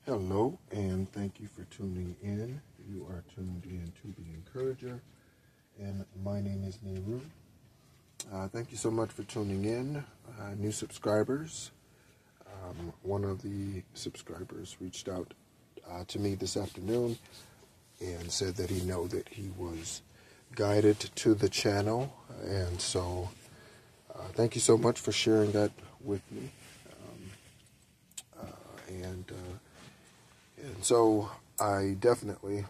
Hello, and thank you for tuning in. You are tuned in to The Encourager, and my name is knooooow. Thank you so much for tuning in. New subscribers. One of the subscribers reached out to me this afternoon and said that he knew that he was guided to the channel, and so thank you so much for sharing that with me. And so I definitely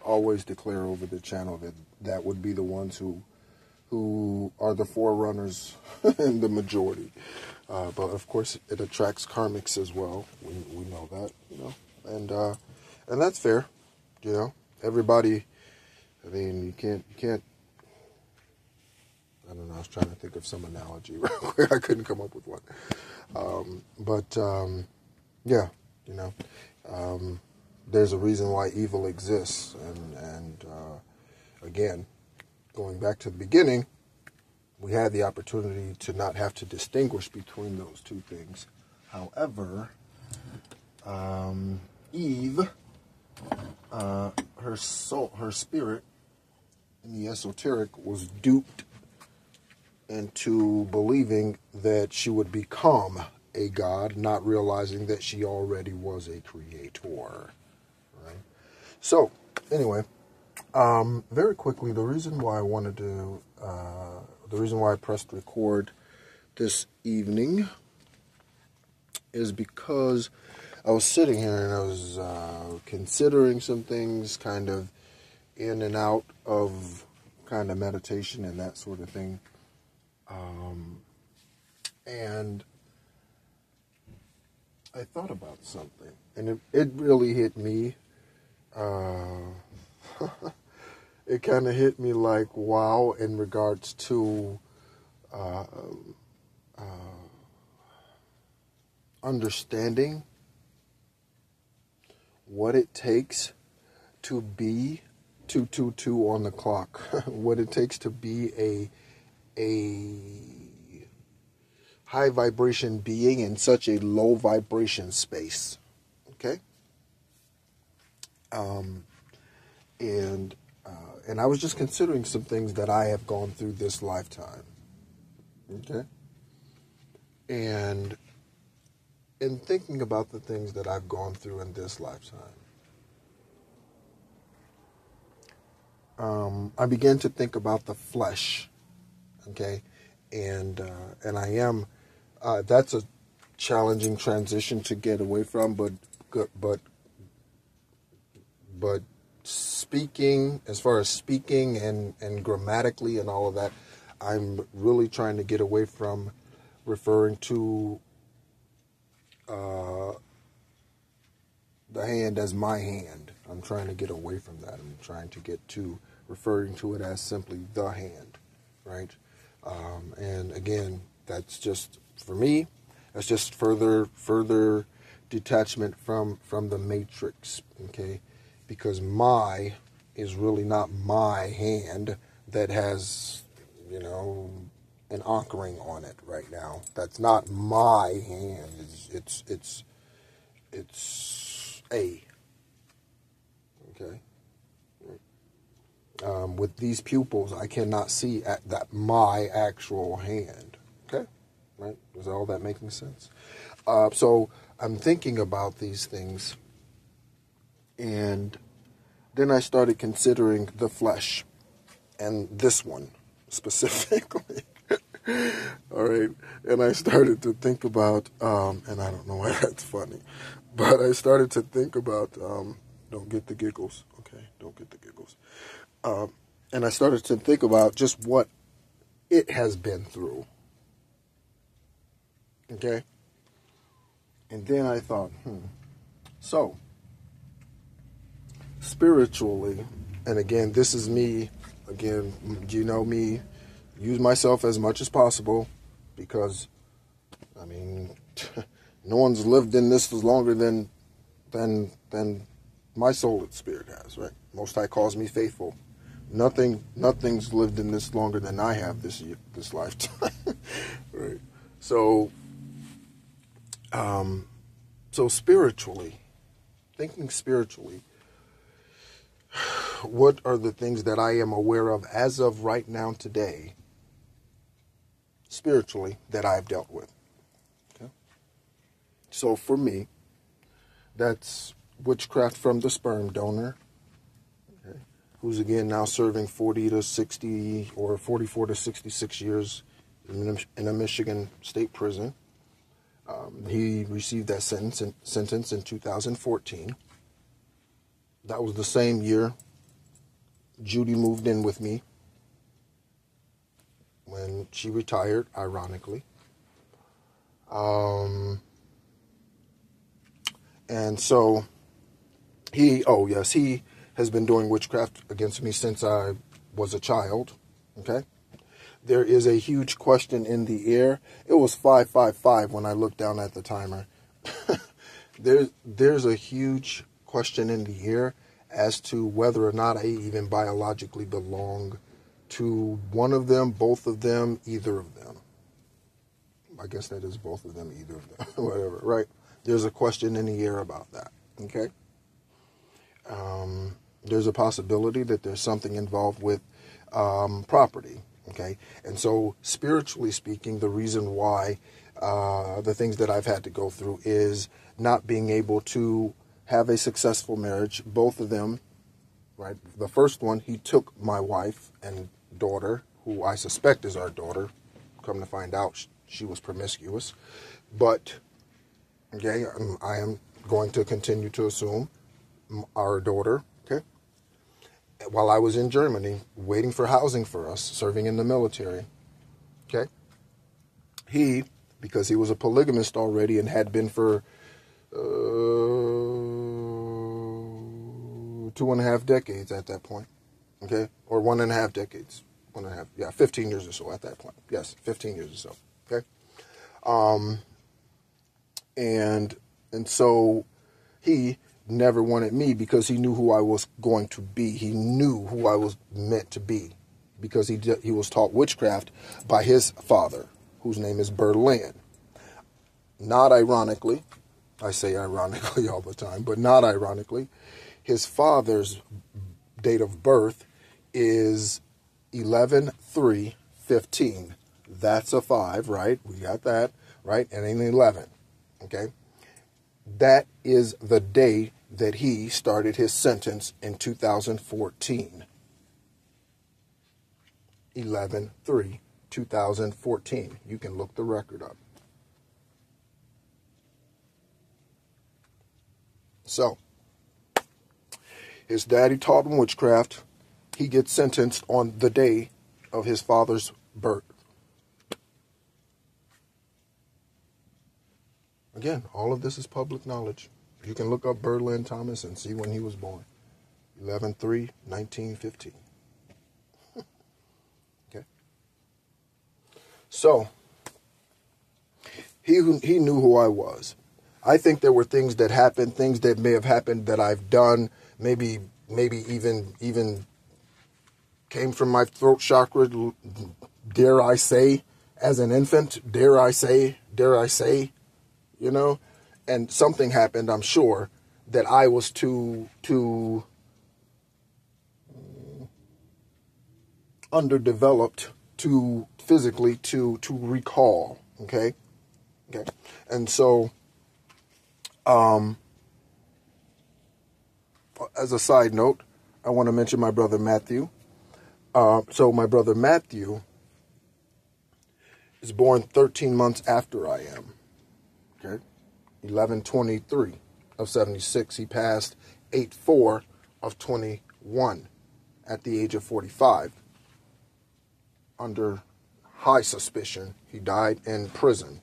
always declare over the channel that would be the ones who are the forerunners in the majority. But of course, it attracts karmics as well. We know that, and that's fair, Everybody. I mean, you can't. I don't know. I was trying to think of some analogy real quick. I couldn't come up with one. Yeah, there's a reason why evil exists, and again, going back to the beginning, we had the opportunity to not have to distinguish between those two things. However, Eve, her soul, her spirit, in the esoteric, was duped into believing that she would become a god, not realizing that she already was a creator. Right? So, anyway, very quickly, the reason why I pressed record this evening is because I was sitting here and I was considering some things, kind of in and out of kind of meditation and that sort of thing. And I thought about something, and it really hit me. It kind of hit me like, wow, in regards to understanding what it takes to be 222 on the clock, what it takes to be a high vibration being in such a low vibration space. Okay? And I was just considering some things that I have gone through this lifetime. Okay? And in thinking about the things that I've gone through in this lifetime, I began to think about the flesh. Okay? And I am, that's a challenging transition to get away from, but speaking, as far as speaking and grammatically and all of that, I'm really trying to get away from referring to the hand as my hand. I'm trying to get away from that. I'm trying to get to referring to it as simply the hand, right? And again, that's just, for me, that's just further detachment from the matrix, okay? Because my is really not my hand that has, an anchoring on it right now. That's not my hand. It's a, okay? With these pupils, I cannot see that my actual hand. Okay, right? Is all that making sense? So I'm thinking about these things, and then I started considering the flesh, and this one specifically. All right, and I started to think about, and I don't know why that's funny, but I started to think about, don't get the giggles, okay? Don't get the giggles. And I started to think about just what it has been through. Okay? And then I thought, so, spiritually, and again, this is me, again, me, use myself as much as possible, because, I mean, no one's lived in this longer than my soul and spirit has, right? Most High calls me faithful. Nothing's lived in this longer than I have this lifetime, right? So, So spiritually, thinking spiritually, what are the things that I am aware of as of right now today, spiritually, that I've dealt with? Okay. So for me, that's witchcraft from the sperm donor, okay, who's again now serving 40 to 60 or 44 to 66 years in a Michigan state prison. He received that sentence in 2014. That was the same year Judy moved in with me when she retired, ironically. And so he has been doing witchcraft against me since I was a child, okay? There is a huge question in the air. It was 555 when I looked down at the timer. There's a huge question in the air as to whether or not I even biologically belong to one of them, both of them, either of them. I guess that is both of them, either of them, whatever, right? There's a question in the air about that, okay? There's a possibility that there's something involved with property. Okay, and so spiritually speaking, the reason why the things that I've had to go through is not being able to have a successful marriage. Both of them, right? The first one, he took my wife and daughter, who I suspect is our daughter. Come to find out, she was promiscuous. But, okay, I am going to continue to assume our daughter, okay? While I was in Germany, waiting for housing for us, serving in the military, okay? He, because he was a polygamist already and had been for 2.5 decades at that point, okay? Or 1.5 decades, 1.5, yeah, 15 years or so at that point. Yes, 15 years or so, okay? And so he never wanted me because he knew who I was going to be. He knew who I was meant to be because he was taught witchcraft by his father, whose name is Berlin. Not ironically, I say ironically all the time, but not ironically, his father's date of birth is 11/3/15. That's a 5, right? We got that, right? And an 11, okay? That is the day that he started his sentence in 2014. 11/3/2014. You can look the record up. So, his daddy taught him witchcraft. He gets sentenced on the day of his father's birth. Again, all of this is public knowledge. You can look up Berlin Thomas and see when he was born. 11/3/1915. Okay. So, he knew who I was. I think there were things that happened, things that may have happened that I've done, maybe even came from my throat chakra, dare I say, as an infant, dare I say, you know, and something happened, I'm sure, that I was too underdeveloped to physically to recall, okay? And so, as a side note, I want to mention my brother Matthew. So my brother Matthew is born 13 months after I am. Okay, 11/23/76. He passed 8/4/21 at the age of 45. Under high suspicion, he died in prison.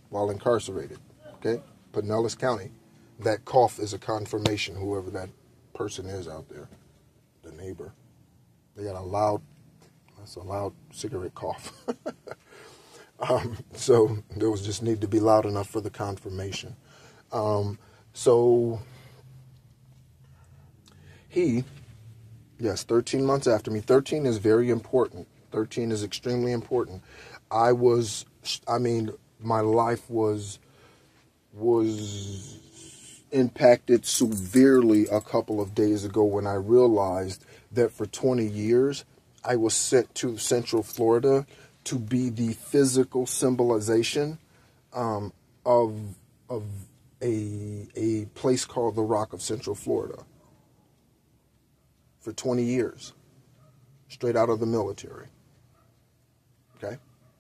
While incarcerated. Okay, Pinellas County. That cough is a confirmation. Whoever that person is out there, the neighbor, they got that's a loud cigarette cough. So there was just need to be loud enough for the confirmation. So he, yes, 13 months after me. 13 is very important. 13 is extremely important. My life was was impacted severely a couple of days ago when I realized that for 20 years I was sent to Central Florida to be the physical symbolization of a place called the Rock of Central Florida. For 20 years, straight out of the military. Okay?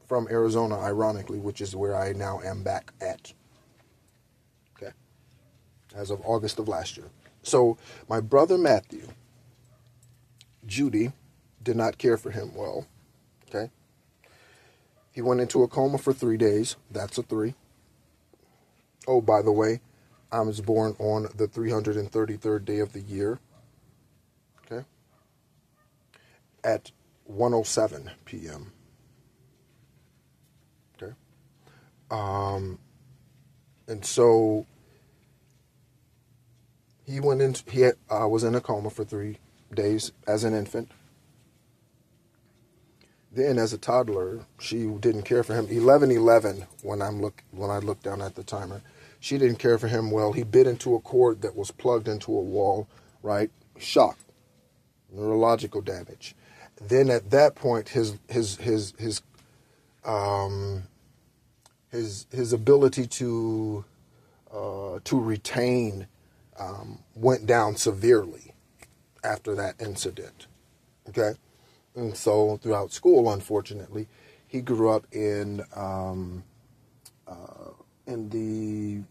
From Arizona, ironically, which is where I now am back at. Okay? As of August of last year. So, my brother Matthew, Judy, did not care for him well. Okay? He went into a coma for 3 days. That's a 3. Oh, by the way, I was born on the 333rd day of the year. Okay? At 1:07 p.m. Okay? And so he went into, was in a coma for 3 days as an infant. Then as a toddler, she didn't care for him. 11:11 when I looked down at the timer. She didn't care for him well. He bit into a cord that was plugged into a wall, right? Shock. Neurological damage. Then at that point, his ability to retain went down severely after that incident. Okay, and so throughout school, unfortunately, he grew up in the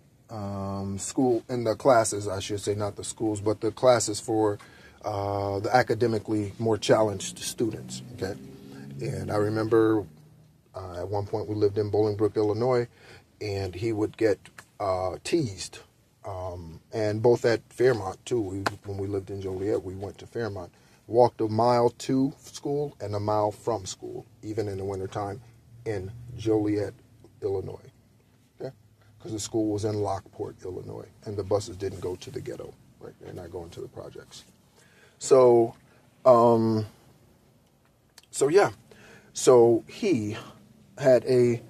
school, in the classes, I should say, not the schools, but the classes for the academically more challenged students. Okay, and I remember at one point we lived in Bolingbrook, Illinois, and he would get teased, and both at Fairmont too. When we lived in Joliet, we went to Fairmont, walked a mile to school and a mile from school, even in the wintertime, in Joliet, Illinois. Because the school was in Lockport, Illinois, and the buses didn't go to the ghetto, right? They're not going to the projects. So, so he had a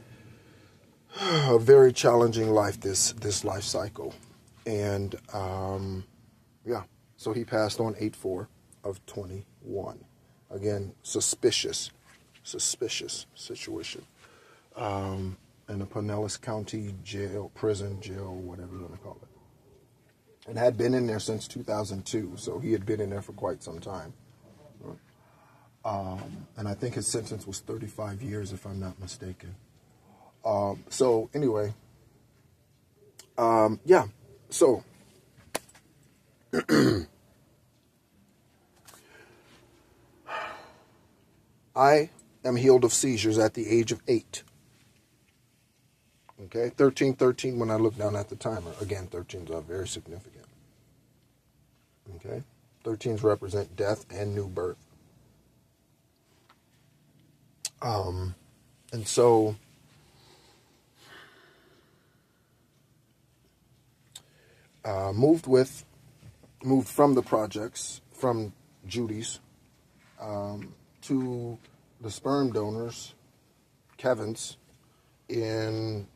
very challenging life, this life cycle, and so he passed on 8/4 of 21. Again, suspicious situation. In the Pinellas County prison, whatever you want to call it. And had been in there since 2002, so he had been in there for quite some time. And I think his sentence was 35 years, if I'm not mistaken. So, anyway, so, I am healed of seizures at the age of 8. Okay, 13 when I look down at the timer. Again, 13s are very significant. Okay, 13s represent death and new birth. And so moved from the projects, from Judy's, to the sperm donors, Kevin's, in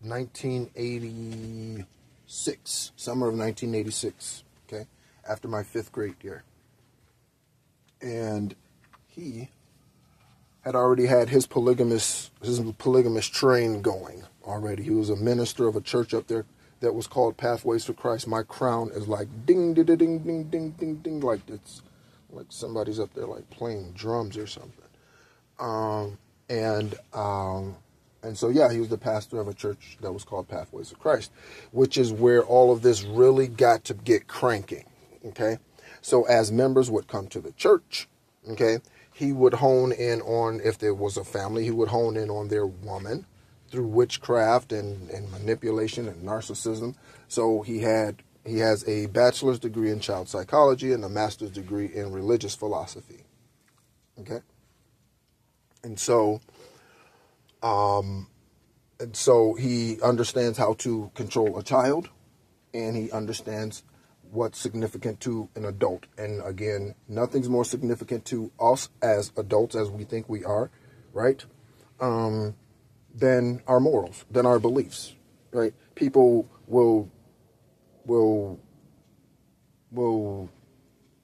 1986, summer of 1986, okay, after my 5th grade year. And he had already had his polygamous train going already. He was a minister of a church up there that was called Pathways for Christ. My crown is like ding, ding, ding, ding, ding, ding, ding, like it's like somebody's up there like playing drums or something. And so, yeah, he was the pastor of a church that was called Pathways of Christ, which is where all of this really got to get cranking, okay? So as members would come to the church, okay, he would hone in on, if there was a family, he would hone in on their woman through witchcraft and manipulation and narcissism. So he has a bachelor's degree in child psychology and a master's degree in religious philosophy, okay? And so he understands how to control a child, and he understands what's significant to an adult. And again, nothing's more significant to us as adults, as we think we are, right? Than our morals, than our beliefs. right? People will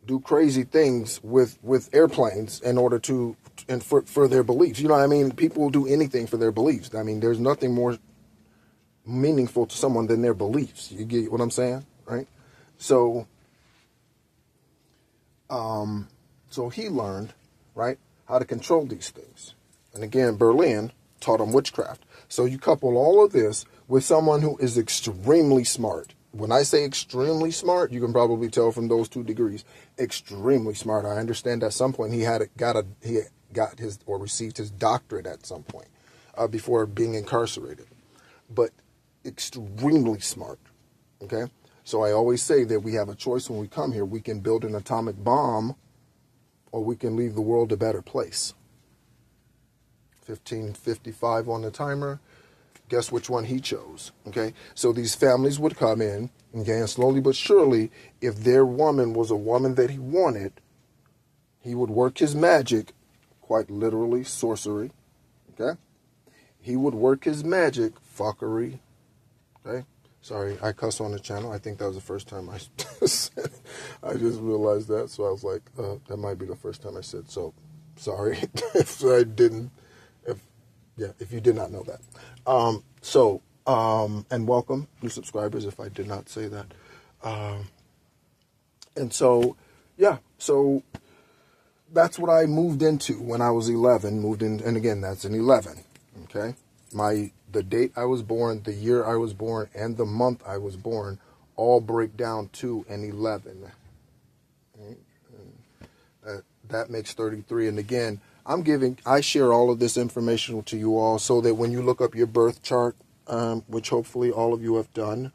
do crazy things with airplanes in order to, and for their beliefs. You know what I mean? People will do anything for their beliefs. I mean, there's nothing more meaningful to someone than their beliefs. You get what I'm saying, right? So, so he learned, right, how to control these things. And again, Berlin taught him witchcraft. So you couple all of this with someone who is extremely smart. When I say extremely smart, you can probably tell from those 2 degrees. Extremely smart. I understand at some point he got his, or received his doctorate at some point before being incarcerated. But extremely smart. Okay? So I always say that we have a choice when we come here. We can build an atomic bomb, or we can leave the world a better place. 15:55 on the timer. Guess which one he chose, okay? So these families would come in, okay, and slowly but surely, if their woman was a woman that he wanted, he would work his magic, quite literally sorcery, okay? He would work his magic, fuckery, okay? Sorry, I cuss on the channel. I think that was the first time I said it. I just realized that, so I was like, that might be the first time I said so. Sorry if I didn't. If you did not know that. And welcome, new subscribers, if I did not say that. And so, yeah, so that's what I moved into when I was 11, moved in, and again, that's an 11, okay? The date I was born, the year I was born, and the month I was born all break down to an 11. Right? That makes 33, and again, I share all of this information to you all so that when you look up your birth chart, which hopefully all of you have done,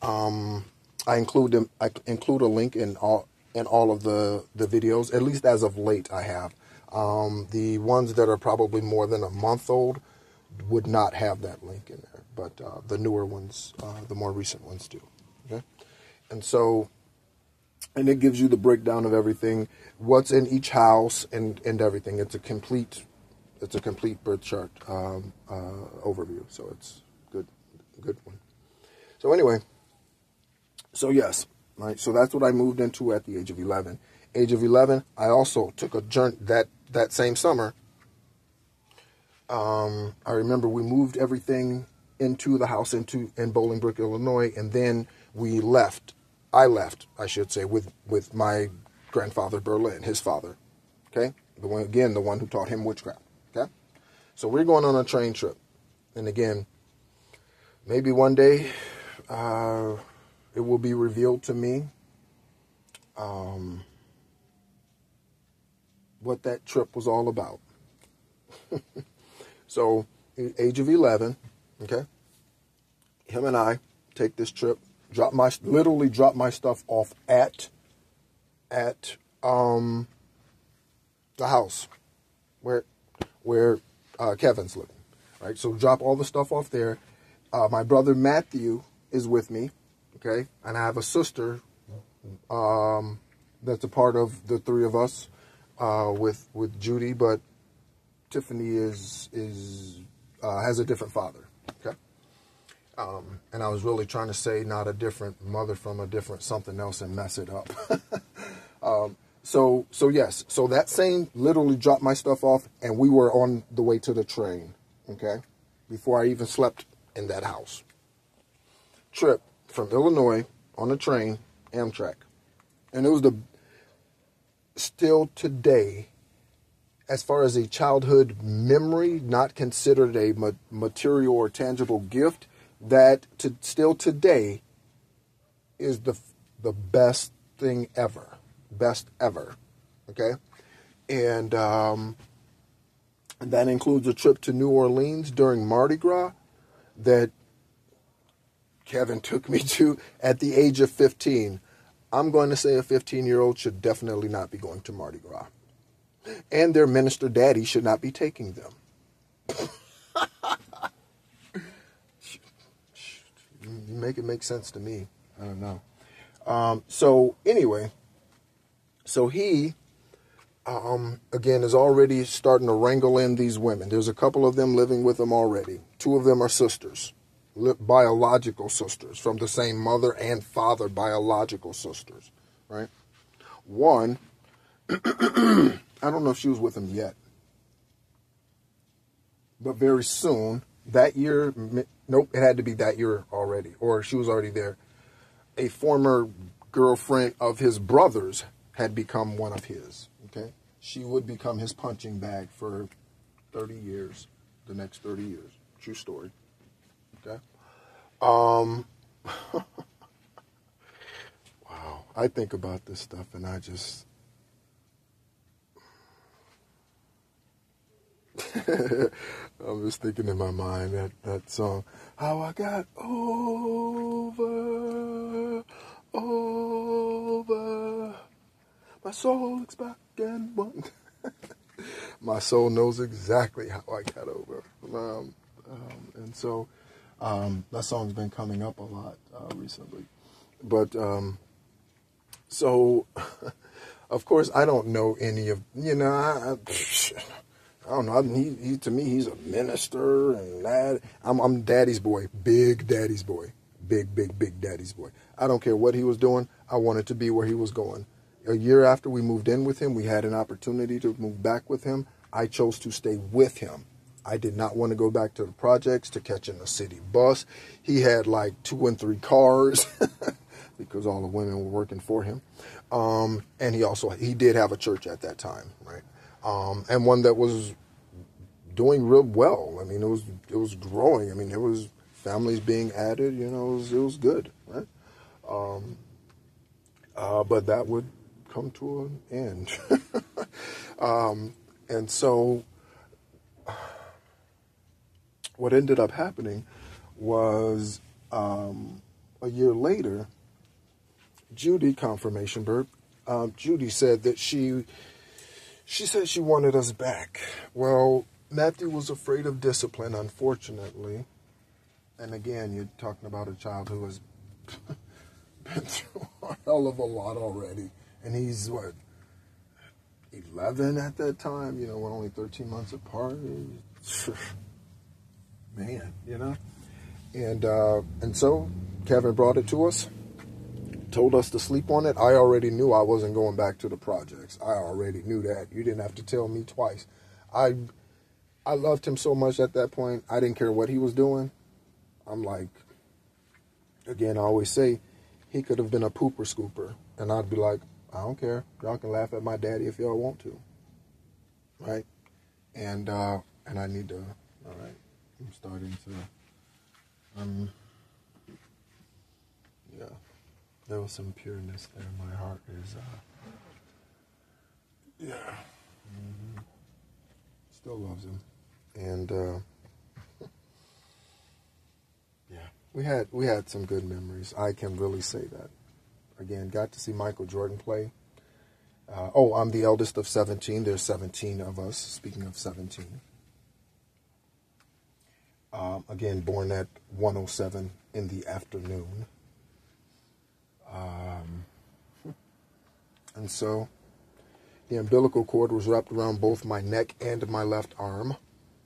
I include a link in all of the videos, at least as of late I have. The ones that are probably more than a month old would not have that link in there, but the newer ones, the more recent ones do. Okay, and so. And it gives you the breakdown of everything, what's in each house, and everything. It's a complete birth chart overview. So it's good one. So anyway, so yes, right. So that's what I moved into at the age of 11. Age of 11, I also took a journey that same summer. I remember we moved everything into the house in Bolingbrook, Illinois, and then we left. I left, I should say, with my grandfather Berlin, his father, okay? The one who taught him witchcraft, okay? So we're going on a train trip. And again, maybe one day it will be revealed to me what that trip was all about. So, age of 11, okay? Him and I take this trip. Literally drop my stuff off at the house where Kevin's living, right? So drop all the stuff off there. My brother Matthew is with me, okay, and I have a sister that's a part of the 3 of us with Judy, but Tiffany has a different father, okay. And I was really trying to say not a different mother from a different something else and mess it up. So yes, so that same literally dropped my stuff off and we were on the way to the train, okay, before I even slept in that house. Trip from Illinois on a train, Amtrak. And it was still today, as far as a childhood memory, not considered a material or tangible gift, that still today is the best thing ever. Best ever. Okay? And that includes a trip to New Orleans during Mardi Gras that Kevin took me to at the age of 15. I'm going to say a 15-year-old should definitely not be going to Mardi Gras. And their minister daddy should not be taking them. Make it make sense to me. I don't know. So anyway, so he, again, is already starting to wrangle in these women. There's a couple of them living with him already. 2 of them are sisters. biological sisters, from the same mother and father, biological sisters, right? One, I don't know if she was with him yet, but very soon, that year, nope, it had to be that year already, or she was already there. A former girlfriend of his brother's had become one of his, okay? She would become his punching bag for 30 years, the next 30 years. True story, okay? Wow, I think about this stuff and I just... I'm just thinking in my mind that song, how I got over, my soul looks back and one. My soul knows exactly how I got over. And so that song's been coming up a lot recently. But so, of course, I don't know any of, I don't know. He to me, he's a minister and that. I'm daddy's boy, big daddy's boy, big daddy's boy. I don't care what he was doing. I wanted to be where he was going. A year after we moved in with him, we had an opportunity to move back with him. I chose to stay with him. I did not want to go back to the projects, to catching a city bus. He had like 2 and 3 cars because all the women were working for him. And he did have a church at that time, right? And one that was doing real well. I mean, it was growing. I mean, there was families being added. It was good, right? But that would come to an end. And so, what ended up happening was a year later, Judy, confirmation bird, Judy said that she said she wanted us back. Well, Matthew was afraid of discipline, unfortunately. And again, you're talking about a child who has been through a hell of a lot already. And he's, 11 at that time? We're only 13 months apart. Man, And so Kevin brought it to us. Told us to sleep on it. I already knew I wasn't going back to the projects. I already knew that. You didn't have to tell me twice. I loved him so much at that point. I didn't care what he was doing. I'm like, again, I always say, he could have been a pooper scooper. And I'd be like, I don't care. Y'all can laugh at my daddy if y'all want to. Right? And I need to, all right, I'm starting to, yeah. There was some pureness there. My heart is, still loves him. And, we had some good memories. I can really say that. Again, got to see Michael Jordan play. I'm the eldest of 17. There's 17 of us, speaking of 17. Again, born at 1:07 in the afternoon. And so the umbilical cord was wrapped around both my neck and my left arm.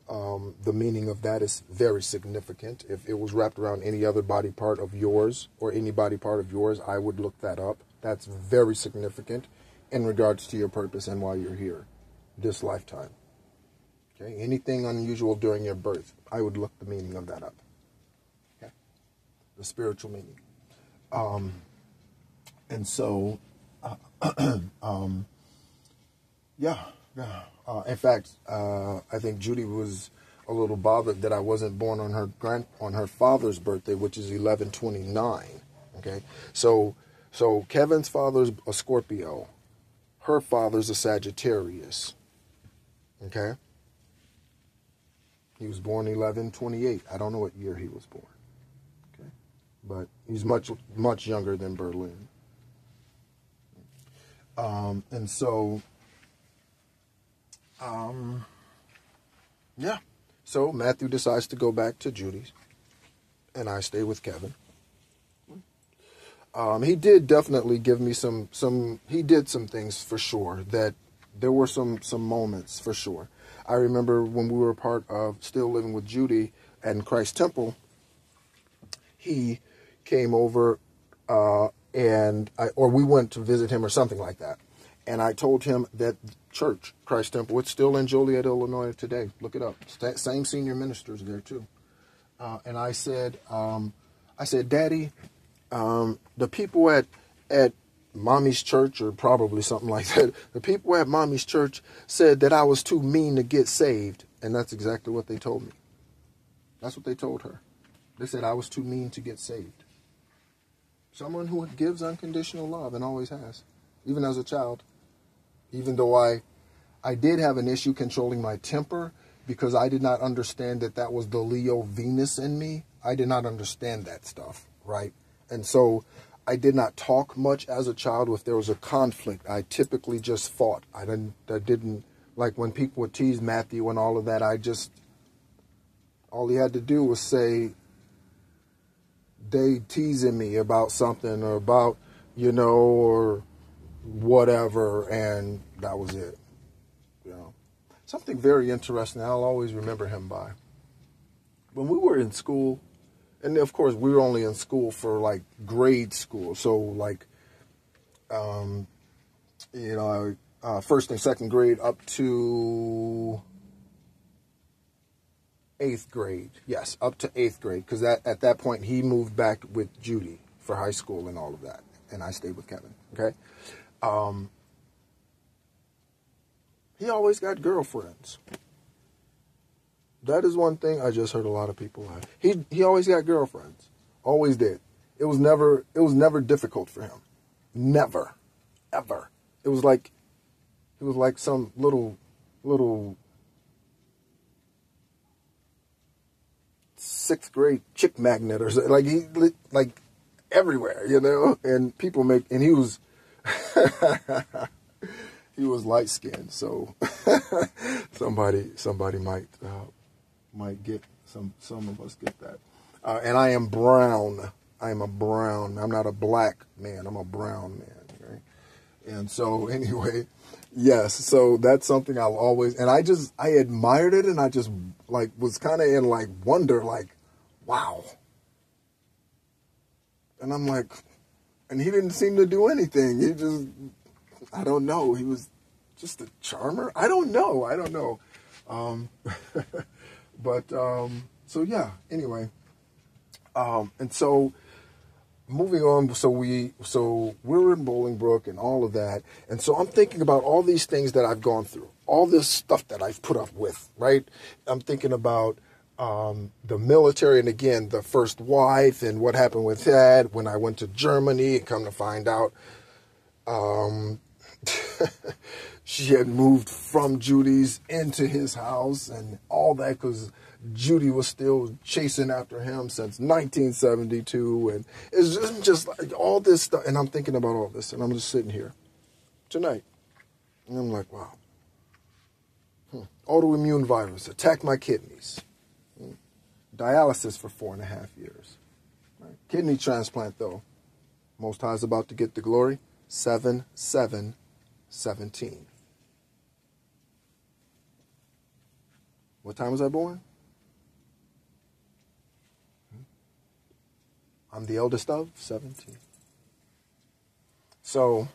The meaning of that is very significant. If it was wrapped around any other body part of yours or any body part of yours, I would look that up. That's very significant in regards to your purpose and why you're here this lifetime. Okay, anything unusual during your birth, I would look the meaning of that up. Okay, the spiritual meaning. And so, in fact, I think Judy was a little bothered that I wasn't born on her father's birthday, which is 11/29. Okay, so Kevin's father's a Scorpio, her father's a Sagittarius. Okay, he was born 11/28. I don't know what year he was born. Okay, but he's much younger than Berlin. And so. So Matthew decides to go back to Judy's, and I stay with Kevin. He did definitely give me he did some things for sure, that there were some moments for sure. I remember when we were part of still living with Judy at Christ Temple, he came over or we went to visit him or something like that. And I told him that church, Christ Temple, it's still in Joliet, Illinois today. Look it up. Same senior ministers there too. And I said, Daddy, the people at Mommy's church, or probably something like that, the people at Mommy's church said that I was too mean to get saved. And that's exactly what they told me. That's what they told her. They said I was too mean to get saved. Someone who gives unconditional love and always has, even as a child. Even though I did have an issue controlling my temper because I did not understand that was the Leo Venus in me. I did not understand that stuff, right? And so I did not talk much as a child. If there was a conflict, I typically just fought. I didn't like when people would tease Matthew and all of that. All he had to do was say, they teasing me about something or about, or whatever, and that was it. Something very interesting I'll always remember him by. When we were in school, and of course we were only in school for like grade school, so like first and second grade up to 8th grade. Yes, up to 8th grade, because at that point he moved back with Judy for high school and all of that, and I stayed with Kevin. Okay. He always got girlfriends. That is one thing I just heard a lot of people have. He always got girlfriends. Always did. It was never difficult for him. Never. Ever. It was like some little 6th grade chick magnet or something. Like he like everywhere, and people and he was he was light skinned, so somebody might get some of us get that. And I am brown. I am a brown. I'm not a black man. I'm a brown man, right? And so anyway, yes. So that's something I'll always, and I admired it, and I just like was kind of in like wonder, like, wow. And I'm like, and he didn't seem to do anything. He just, I don't know. He was just a charmer. I don't know. So yeah, anyway. And so moving on, so we're in Bolingbrook and all of that. And so I'm thinking about all these things that I've gone through, all this stuff that I've put up with, right? I'm thinking about the military, and again, the first wife and what happened with that when I went to Germany, and come to find out, she had moved from Judy's into his house and all that, because Judy was still chasing after him since 1972. And it's just like all this stuff. And I'm thinking about all this, and I'm just sitting here tonight. And I'm like, wow. Autoimmune virus attacked my kidneys. Dialysis for 4.5 years. Right. Kidney transplant, though. Most High is about to get the glory. 7/7/17. What time was I born? I'm the eldest of 17. So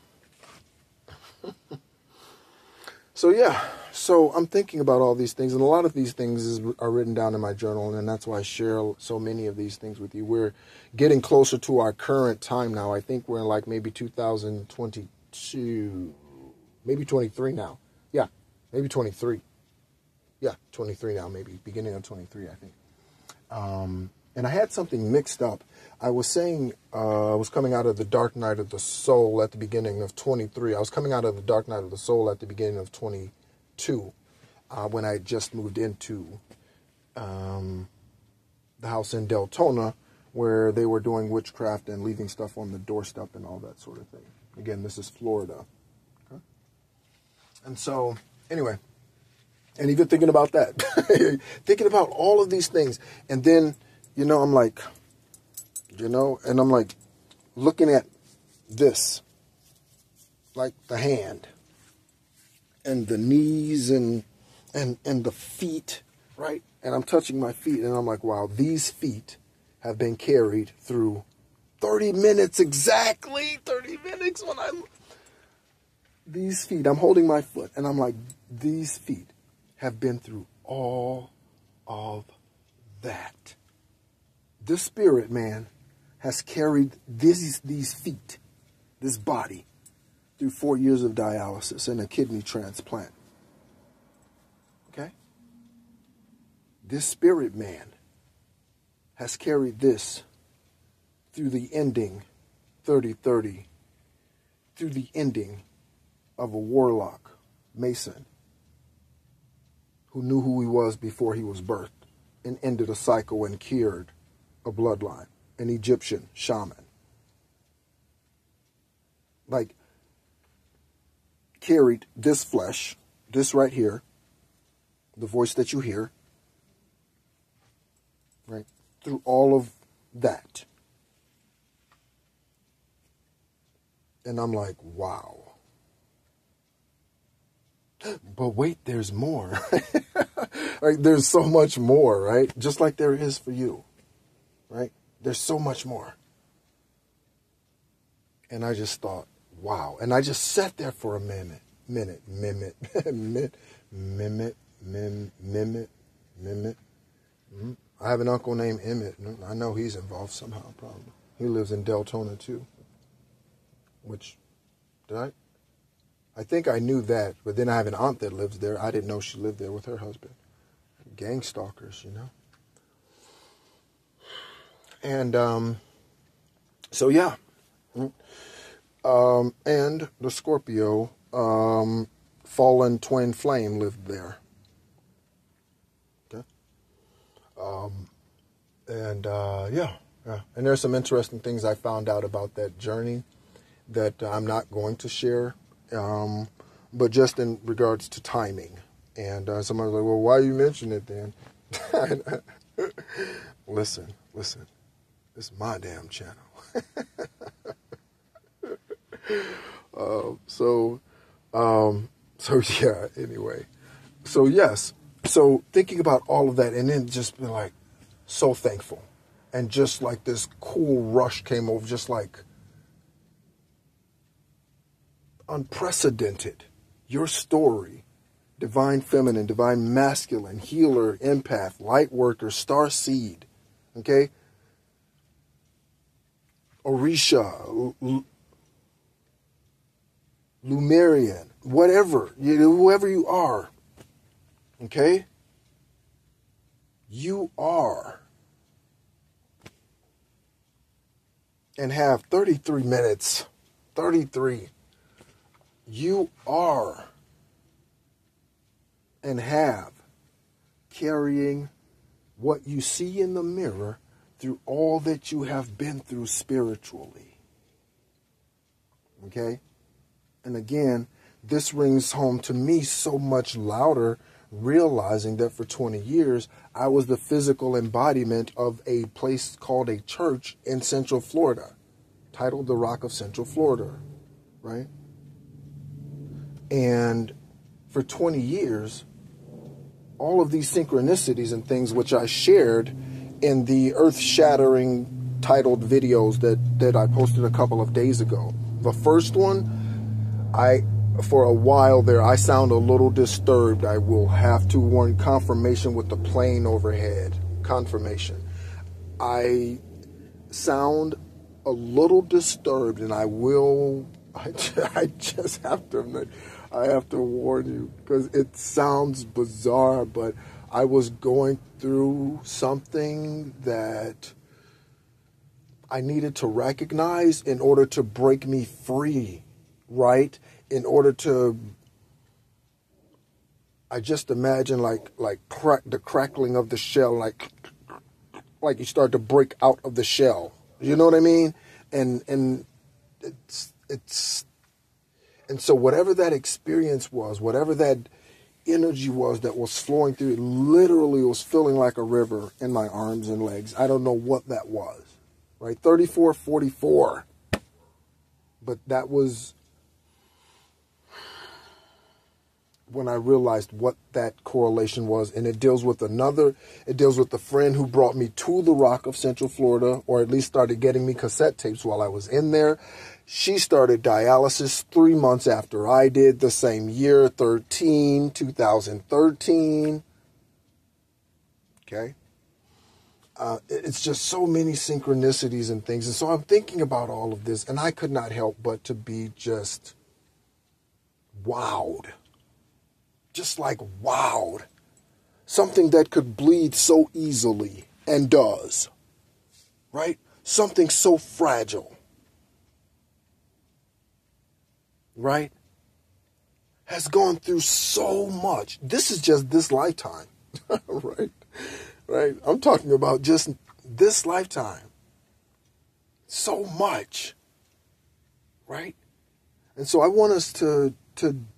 yeah. So I'm thinking about all these things, and a lot of these things are written down in my journal, and that's why I share so many of these things with you. We're getting closer to our current time now. I think we're in like maybe 2022, maybe 23 now. Yeah, maybe 23. Yeah, 23 now, maybe beginning of 23, I think. And I had something mixed up. I was saying I was coming out of the dark night of the soul at the beginning of 23. I was coming out of the dark night of the soul at the beginning of 22 when I just moved into the house in Deltona, where they were doing witchcraft and leaving stuff on the doorstep and all that sort of thing. Again, this is Florida. Okay? And so, anyway, and even thinking about that, thinking about all of these things, and then, I'm like, and I'm like looking at this, like the hand and the knees and the feet, right? And I'm touching my feet, and I'm like, wow, these feet have been carried through 30 minutes, exactly 30 minutes when these feet, I'm holding my foot and I'm like, these feet have been through all of that. This spirit man has carried these feet, this body, through 4 years of dialysis and a kidney transplant. Okay? This spirit man has carried this through the ending 30-30, through the ending of a warlock, Mason, who knew who he was before he was birthed and ended a cycle and cured a bloodline, an Egyptian shaman. Like, carried this flesh, this right here, the voice that you hear, right, through all of that. And I'm like, wow. But wait, there's more. Right? There's so much more, right? Just like there is for you, right? There's so much more. And I just thought, wow. And I just sat there for a minute. I have an uncle named Emmett. I know he's involved somehow, probably. He lives in Deltona, too. Which, I think I knew that, but then I have an aunt that lives there. I didn't know she lived there with her husband. Gang stalkers, you know. And, so yeah. And the Scorpio, fallen twin flame lived there. Okay. Yeah. And there's some interesting things I found out about that journey that I'm not going to share, but just in regards to timing. And somebody's like, well, why you mention it then? Listen, it's my damn channel. So yeah, anyway. So yes, so thinking about all of that and then just be like, so thankful. And just like this cool rush came over, just like unprecedented. Your story, divine feminine, divine masculine, healer, empath, light worker, star seed, okay? Orisha, Lumerian, whatever, whoever you are, okay? You are. And have 33 minutes, 33. You are and have carrying what you see in the mirror through all that you have been through spiritually. Okay? And again, this rings home to me so much louder, realizing that for 20 years, I was the physical embodiment of a place called a church in Central Florida, titled the Rock of Central Florida, right? And for 20 years, all of these synchronicities and things which I shared in the earth-shattering titled videos that I posted a couple of days ago. The first one, for a while there, I sound a little disturbed. I will have to warn, confirmation with the plane overhead. Confirmation. I sound a little disturbed, and I just have to admit, I have to warn you, because it sounds bizarre, but I was going through something that I needed to recognize in order to break me free, right? In order to, I just imagine like the crackling of the shell, like you start to break out of the shell. You know what I mean? And so whatever that experience was, whatever that energy was that was flowing through, it literally was feeling like a river in my arms and legs. I don't know what that was, right? 3444. But that was when I realized what that correlation was. And it deals with the friend who brought me to the Rock of Central Florida, or at least started getting me cassette tapes while I was in there. She started dialysis 3 months after I did, the same year, 2013. Okay. It's just so many synchronicities and things. And so I'm thinking about all of this, and I could not help but to be just wowed. Just like wowed. Something that could bleed so easily, and does. Right? Something so fragile. Right? Has gone through so much. This is just this lifetime. Right? Right? I'm talking about just this lifetime. So much. Right? And so I want us to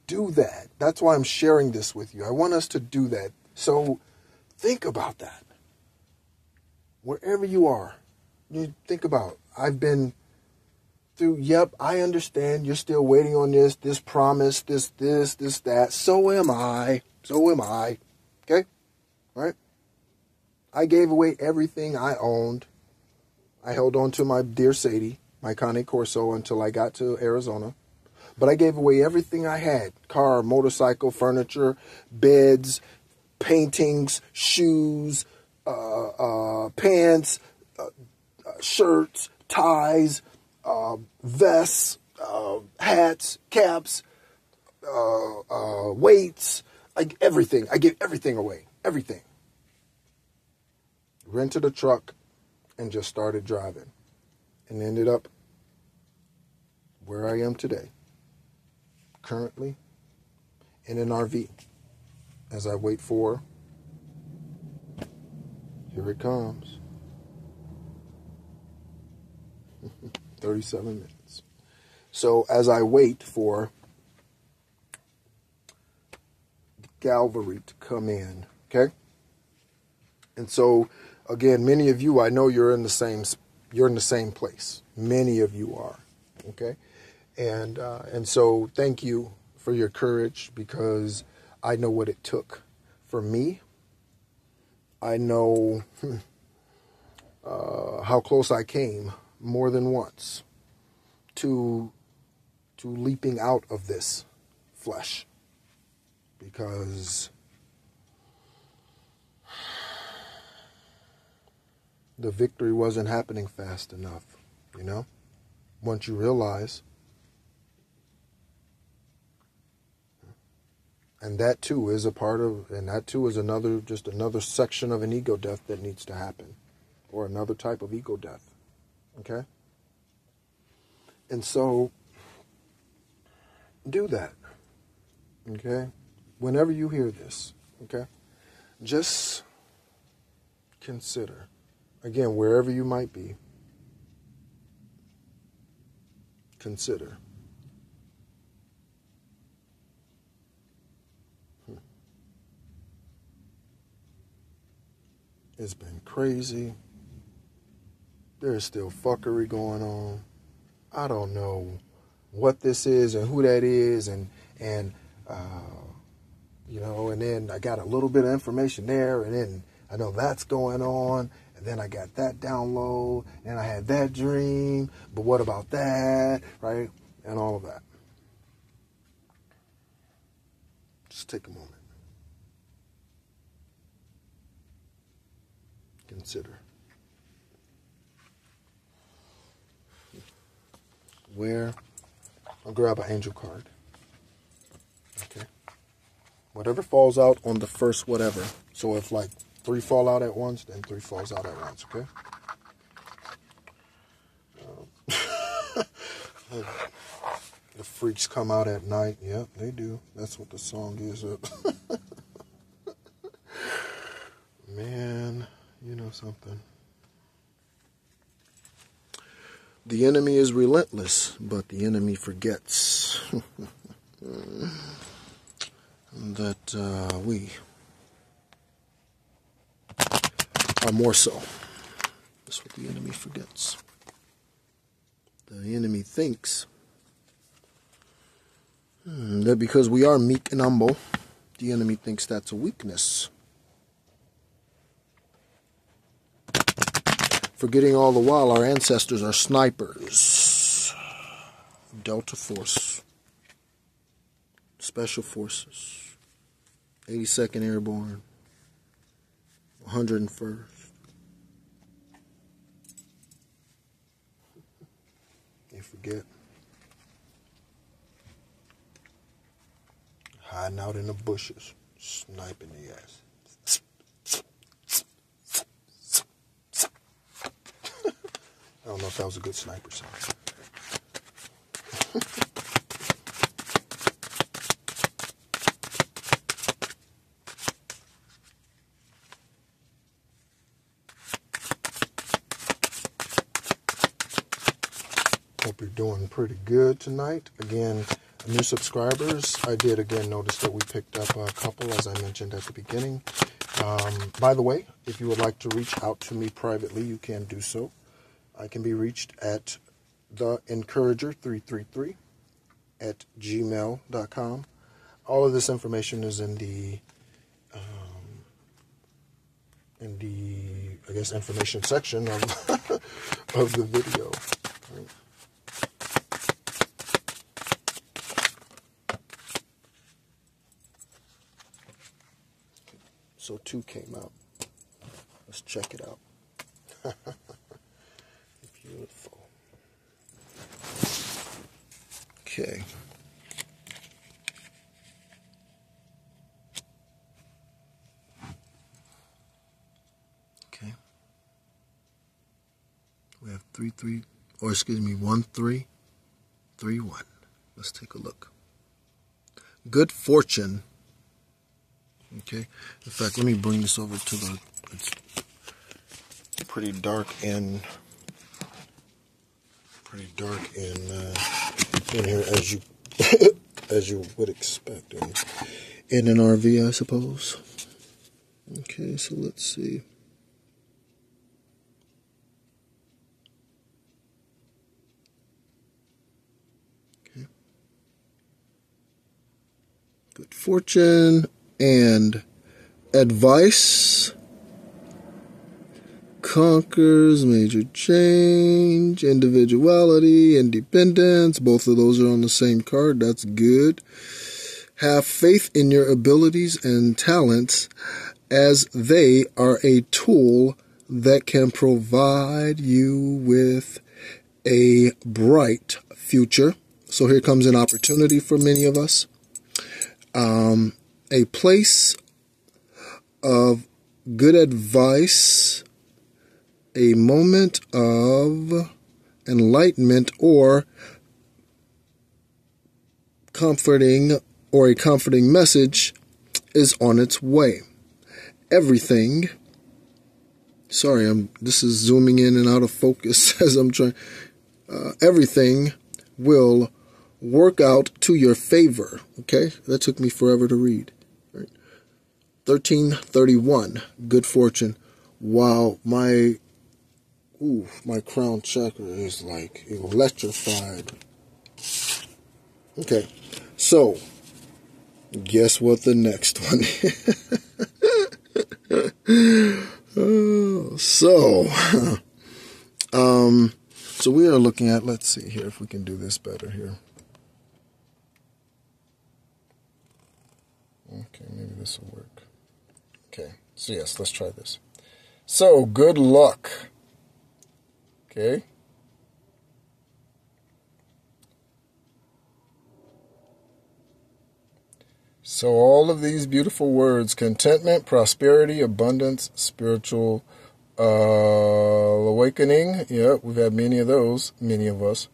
do that. That's why I'm sharing this with you. I want us to do that. So think about that. Wherever you are, you think about, I've been through, yep, I understand you're still waiting on this promise, this, that. So am I. Okay? Right? I gave away everything I owned. I held on to my dear Sadie, my Cane Corso, until I got to Arizona. But I gave away everything I had. Car, motorcycle, furniture, beds, paintings, shoes, pants, shirts, ties, vests, hats, caps, weights, like everything. I gave everything away. Everything. Rented a truck and just started driving. And ended up where I am today. Currently in an RV as I wait for, here it comes, 37 minutes. So as I wait for Calvary to come in, okay? And so again, many of you, I know you're in the same place. Many of you are, okay? And so thank you for your courage, because I know what it took for me. I know how close I came more than once to leaping out of this flesh, because the victory wasn't happening fast enough, you know? Once you realize. And that too is just another section of an ego death that needs to happen. Or another type of ego death. Okay? And so, do that. Okay? Whenever you hear this, okay? Just consider, again, wherever you might be, consider. It's been crazy. There's still fuckery going on. I don't know what this is and who that is, and you know, and then I got a little bit of information there, and then I know that's going on, and then I got that download, and I had that dream, but what about that, right? And all of that. Just take a moment. Consider. Where? I'll grab an angel card. Okay. Whatever falls out on the first whatever. So if like 3 fall out at once, then 3 falls out at once, okay? The freaks come out at night. Yep, they do. That's what the song is. Man, you know something. The enemy is relentless, but the enemy forgets that we are more so. That's what the enemy forgets. The enemy thinks that because we are meek and humble, The enemy thinks that's a weakness. Forgetting all the while our ancestors are snipers. Delta Force. Special Forces. 82nd Airborne. 101st. You forget. Hiding out in the bushes. Sniping the ass. I don't know if that was a good sniper sound. Hope you're doing pretty good tonight. Again, new subscribers, I did again notice that we picked up a couple, as I mentioned at the beginning. By the way, if you would like to reach out to me privately, you can do so. I can be reached at theencourager333@gmail.com. All of this information is in the I guess information section of of the video. Right. So 2 came out. Let's check it out. Beautiful. Okay. Okay. We have 1331. Let's take a look. Good fortune. Okay. In fact, let me bring this over to the. It's pretty dark in here, as you as you would expect in an RV, I suppose. Okay, so let's see. Okay. Good fortune and advice. Conquers major change, individuality, independence. Both of those are on the same card. That's good. Have faith in your abilities and talents, as they are a tool that can provide you with a bright future. So here comes an opportunity for many of us. A place of good advice, a moment of enlightenment or a comforting message is on its way. Everything, this is zooming in and out of focus as I'm trying. Everything will work out to your favor. Okay, that took me forever to read. Right. 1331, good fortune. Wow, my crown chakra is like electrified. Okay, so guess what the next one is? So we are looking at, let's see here if we can do this better here. Okay, maybe this will work. Okay, so yes, let's try this. So, good luck. Okay. So all of these beautiful words: contentment, prosperity, abundance, spiritual awakening. Yeah, we've had many of those, many of us.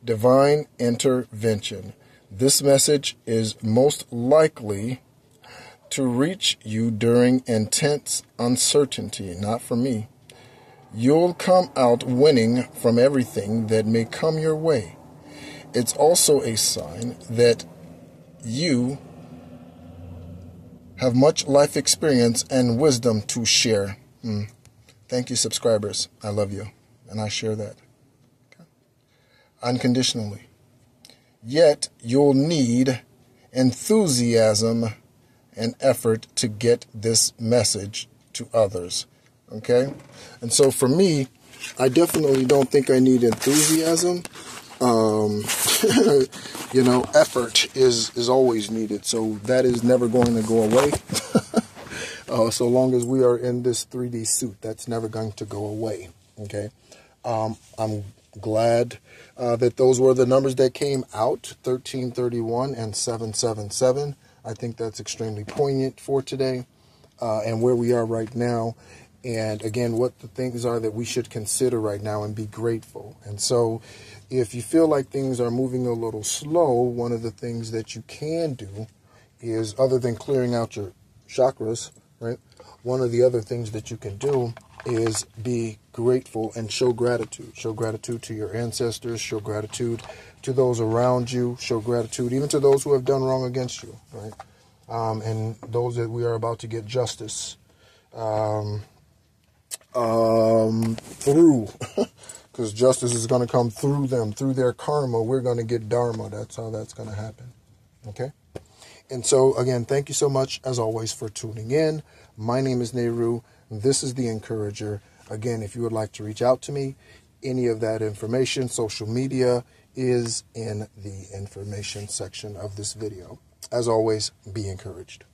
Divine intervention. This message is most likely to reach you during intense uncertainty, not for me. You'll come out winning from everything that may come your way. It's also a sign that you have much life experience and wisdom to share. Thank you, subscribers. I love you, and I share that. Okay. Unconditionally. Yet, you'll need enthusiasm and effort to get this message to others. Okay? And so for me, I definitely don't think I need enthusiasm. You know, effort is always needed. So that is never going to go away. So long as we are in this 3D suit, that's never going to go away. Okay? I'm glad that those were the numbers that came out, 1331 and 777. I think that's extremely poignant for today and where we are right now. And again, what the things are that we should consider right now and be grateful. And so if you feel like things are moving a little slow, one of the things that you can do is, other than clearing out your chakras, right? One of the other things that you can do is be grateful and show gratitude. Show gratitude to your ancestors, show gratitude to those around you, show gratitude even to those who have done wrong against you, right? And those that we are about to get justice through, because justice is going to come through them, through their karma. We're going to get dharma. That's how that's going to happen. Okay? And so, again, thank you so much, as always, for tuning in. My name is knooooow. This is The Encourager. Again, if you would like to reach out to me, any of that information, social media, is in the information section of this video. As always, be encouraged.